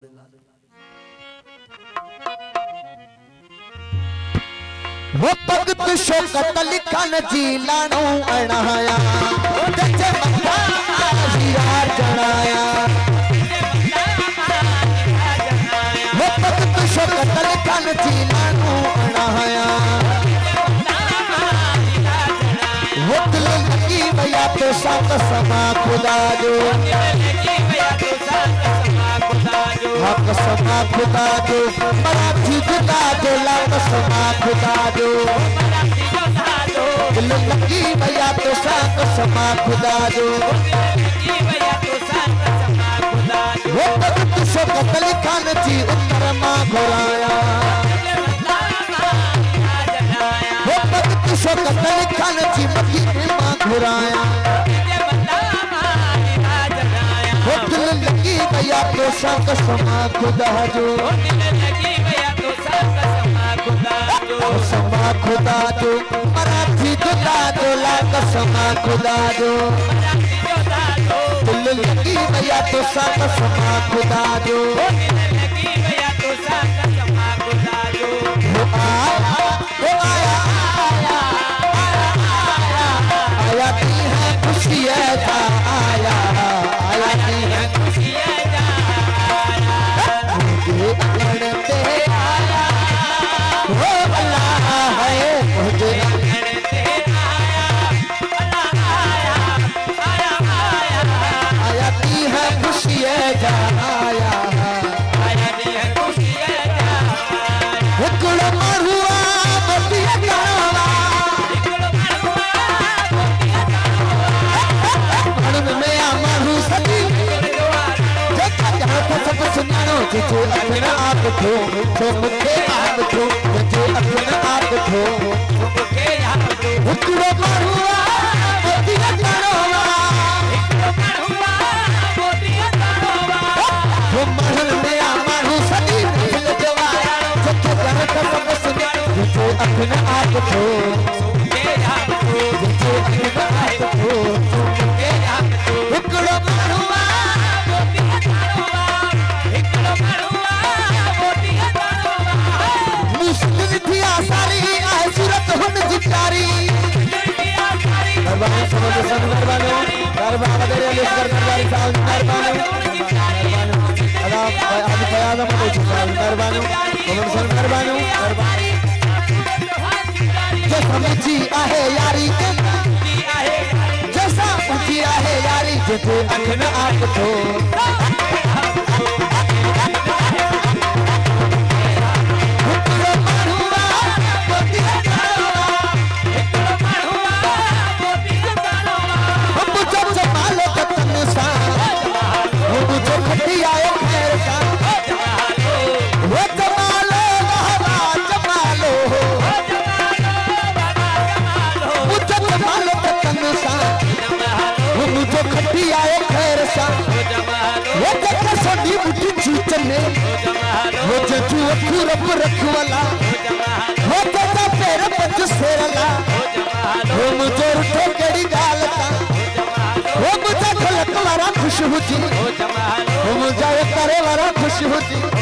वो भगत शौकत लिखन जी लाणो अणाया जजे मथा हीरा जणाया। वो भगत शौकत लिखन जी लाणो अणाया वो दिल लगी भैया तो साथ समा खुदा जो हक समा खुदा जो मराठी खुदा जो लाख समा खुदा जो दिल लगी भैया तो साथ समा खुदा जो वो भगत शौकत लिखन जी उत्तर मां घुराया। वो भगत शौकत लिखन जी मकी मां घुराया वो दिल लगी भैया तो साथ समा खुदा जो समा खुदा जो मराठी खुदा जो लाख समा खुदा जो दिल लगी भैया तो साथ समा खुदा जो आया की है खुशी है आया आया की है खुशी है मुझे पे आया वो अल्लाह है मुझे आया की है खुशी है आया आया की है खुशी है हुक्म मरुआ बतिया गावा में आमारू सदी देखा जहाँ तो सब सुनानो जो अपना आप थो जो मुझे आप थो जो अपना आप थो हुक्म मरुआ बतिया गावा वो महल में आमारू सदी देखा जहाँ तो सब सुनानो जो अपना आप थो जो अपना आप थो मुश्किल थी आसारी आए सूरत हुन जितारी दरबार समझ सन दरबानो दरबार दरिया लेकर दरबार साहब दरबानो अल्लाह आज फयाज मत साहब दरबानो समझ सन दरबानो दरबार जो समझी आहे यारी जैसा ऊंची आहे यारी जिथे अखन आप थो वो जजू रब रखवाला वो जजा पैर पंज सेरला वो मुझे उठे कड़ी गाल का वो मुझे खलक वाला खुश हुजी वो मुझे करे वाला खुश हुजी